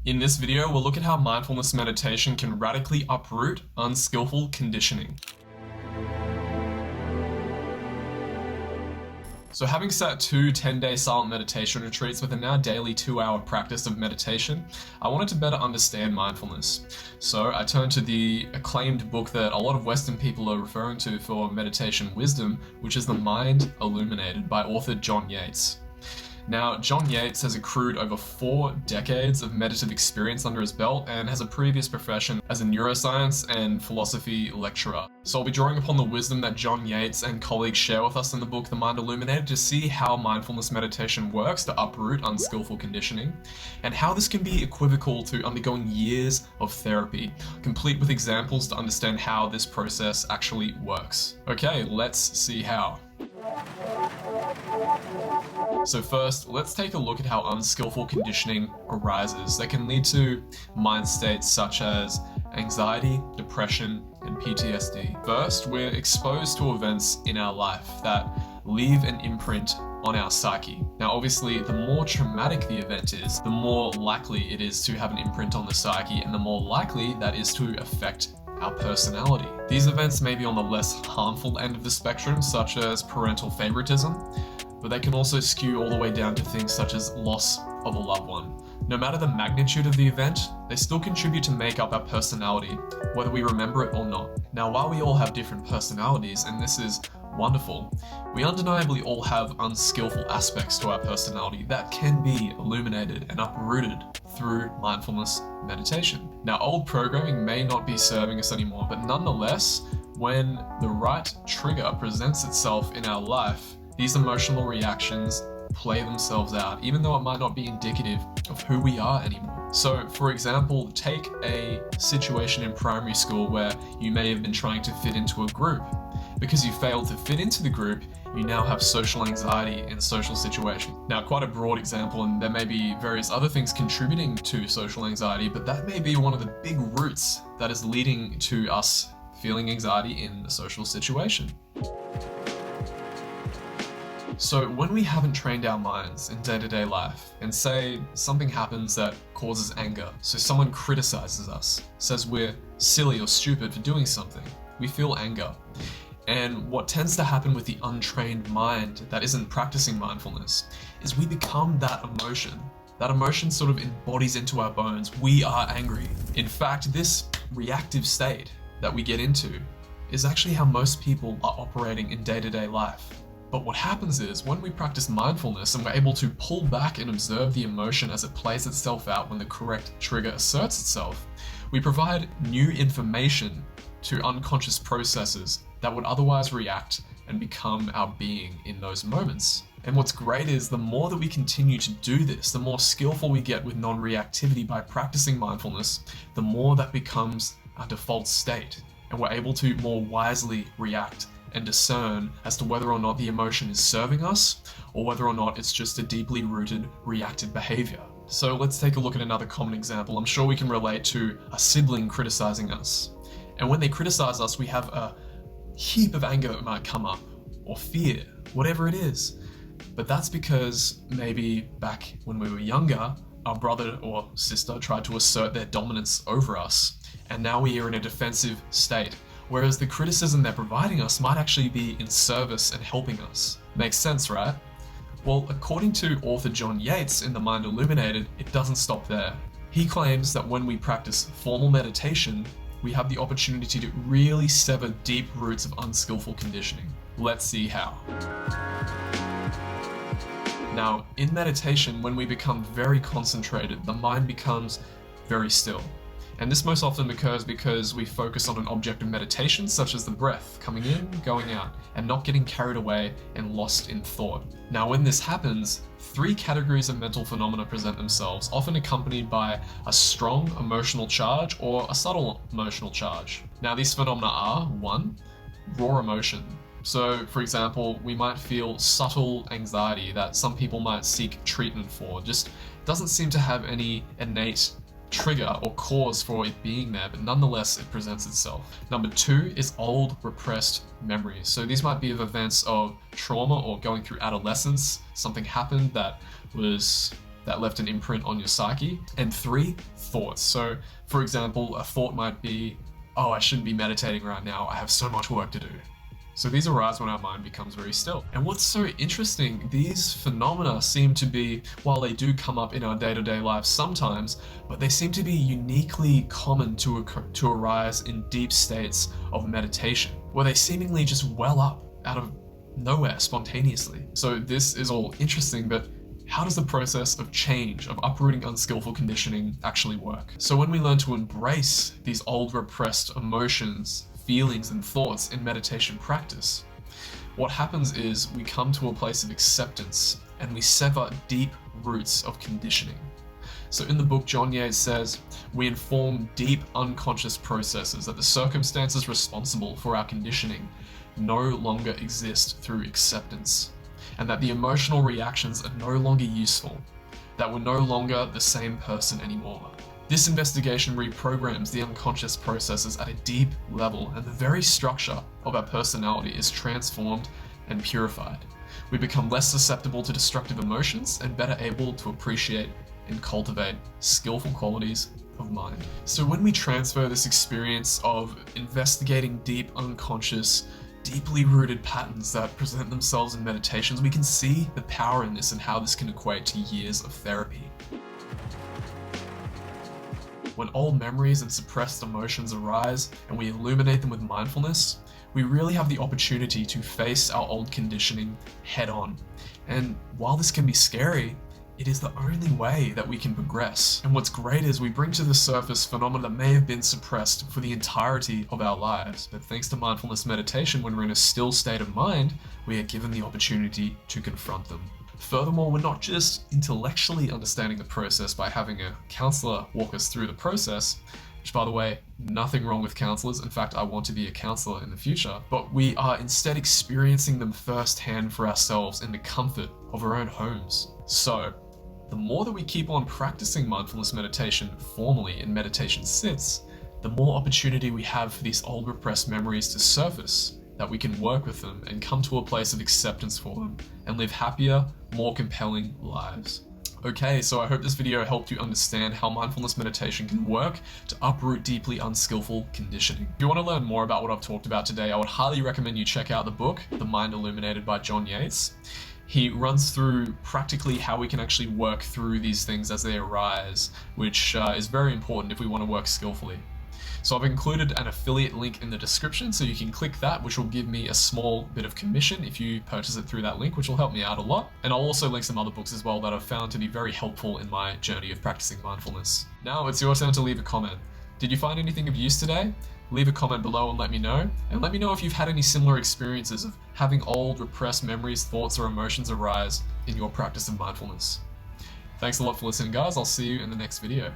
In this video, we'll look at how mindfulness meditation can radically uproot unskillful conditioning. So having sat 2 10-day silent meditation retreats with a now daily 2-hour practice of meditation, I wanted to better understand mindfulness. So I turned to the acclaimed book that a lot of Western people are referring to for meditation wisdom, which is the Mind Illuminated by author John Yates. Now, John Yates has accrued over 4 decades of meditative experience under his belt and has a previous profession as a neuroscience and philosophy lecturer. So I'll be drawing upon the wisdom that John Yates and colleagues share with us in the book The Mind Illuminated to see how mindfulness meditation works to uproot unskillful conditioning, and how this can be equivocal to undergoing years of therapy, complete with examples to understand how this process actually works. Okay, let's see how. So first, let's take a look at how unskillful conditioning arises that can lead to mind states such as anxiety, depression, and PTSD. First, we're exposed to events in our life that leave an imprint on our psyche. Now, obviously, the more traumatic the event is, the more likely it is to have an imprint on the psyche, and the more likely that is to affect our personality. These events may be on the less harmful end of the spectrum, such as parental favoritism, but they can also skew all the way down to things such as loss of a loved one. No matter the magnitude of the event, they still contribute to make up our personality, whether we remember it or not. Now, while we all have different personalities, and this is wonderful, we undeniably all have unskillful aspects to our personality that can be illuminated and uprooted through mindfulness meditation. Now, old programming may not be serving us anymore, but nonetheless, when the right trigger presents itself in our life, these emotional reactions play themselves out, even though it might not be indicative of who we are anymore. So, for example, take a situation in primary school where you may have been trying to fit into a group. Because you failed to fit into the group, you now have social anxiety in social situations. Now, quite a broad example, and there may be various other things contributing to social anxiety, but that may be one of the big roots that is leading to us feeling anxiety in the social situation. So when we haven't trained our minds in day-to-day life, and say something happens that causes anger, so someone criticizes us, says we're silly or stupid for doing something, we feel anger. And what tends to happen with the untrained mind that isn't practicing mindfulness is we become that emotion. That emotion sort of embodies into our bones. We are angry. In fact, this reactive state that we get into is actually how most people are operating in day-to-day life. But what happens is, when we practice mindfulness and we're able to pull back and observe the emotion as it plays itself out when the correct trigger asserts itself, we provide new information to unconscious processes that would otherwise react and become our being in those moments. And what's great is the more that we continue to do this, the more skillful we get with non-reactivity by practicing mindfulness, the more that becomes our default state, and we're able to more wisely react and discern as to whether or not the emotion is serving us or whether or not it's just a deeply rooted reactive behavior. So let's take a look at another common example. I'm sure we can relate to a sibling criticizing us. And when they criticize us, we have a heap of anger that might come up, or fear, whatever it is. But that's because maybe back when we were younger, our brother or sister tried to assert their dominance over us, and now we are in a defensive state. Whereas the criticism they're providing us might actually be in service and helping us. Makes sense, right? Well, according to author John Yates in The Mind Illuminated, it doesn't stop there. He claims that when we practice formal meditation, we have the opportunity to really sever deep roots of unskillful conditioning. Let's see how. Now, in meditation, when we become very concentrated, the mind becomes very still. And this most often occurs because we focus on an object of meditation, such as the breath coming in, going out, and not getting carried away and lost in thought. Now, when this happens, 3 categories of mental phenomena present themselves, often accompanied by a strong emotional charge or a subtle emotional charge. Now, these phenomena are 1, raw emotion. So, for example, we might feel subtle anxiety that some people might seek treatment for. Just doesn't seem to have any innate trigger or cause for it being there, but nonetheless it presents itself. Number 2 is old repressed memories. So these might be of events of trauma or going through adolescence. Something happened that was that left an imprint on your psyche. And 3, thoughts. So for example, a thought might be, oh, I shouldn't be meditating right now, I have so much work to do. So these arise when our mind becomes very still. And what's so interesting, these phenomena seem to be, while they do come up in our day-to-day lives sometimes, but they seem to be uniquely common to arise in deep states of meditation, where they seemingly just well up out of nowhere spontaneously. So this is all interesting, but how does the process of change, of uprooting unskillful conditioning actually work? So when we learn to embrace these old repressed emotions, feelings and thoughts in meditation practice, what happens is we come to a place of acceptance and we sever deep roots of conditioning. So in the book, John Yates says, we inform deep unconscious processes that the circumstances responsible for our conditioning no longer exist through acceptance, and that the emotional reactions are no longer useful, that we're no longer the same person anymore. This investigation reprograms the unconscious processes at a deep level, and the very structure of our personality is transformed and purified. We become less susceptible to destructive emotions and better able to appreciate and cultivate skillful qualities of mind. So when we transfer this experience of investigating deep unconscious, deeply rooted patterns that present themselves in meditations, we can see the power in this and how this can equate to years of therapy. When old memories and suppressed emotions arise and we illuminate them with mindfulness, we really have the opportunity to face our old conditioning head on. And while this can be scary, it is the only way that we can progress. And what's great is we bring to the surface phenomena that may have been suppressed for the entirety of our lives. But thanks to mindfulness meditation, when we're in a still state of mind, we are given the opportunity to confront them. Furthermore, we're not just intellectually understanding the process by having a counselor walk us through the process, which, by the way, nothing wrong with counselors. In fact, I want to be a counselor in the future, but we are instead experiencing them firsthand for ourselves in the comfort of our own homes. So, the more that we keep on practicing mindfulness meditation formally in meditation sits, the more opportunity we have for these old repressed memories to surface, that we can work with them and come to a place of acceptance for them and live happier, more compelling lives. Okay, so I hope this video helped you understand how mindfulness meditation can work to uproot deeply unskillful conditioning. If you want to learn more about what I've talked about today, I would highly recommend you check out the book, The Mind Illuminated by John Yates. He runs through practically how we can actually work through these things as they arise, which is very important if we want to work skillfully. So I've included an affiliate link in the description, so you can click that, which will give me a small bit of commission if you purchase it through that link, which will help me out a lot. And I'll also link some other books as well that I've found to be very helpful in my journey of practicing mindfulness. Now it's your turn to leave a comment. Did you find anything of use today? Leave a comment below and let me know. And let me know if you've had any similar experiences of having old repressed memories, thoughts, or emotions arise in your practice of mindfulness. Thanks a lot for listening, guys. I'll see you in the next video.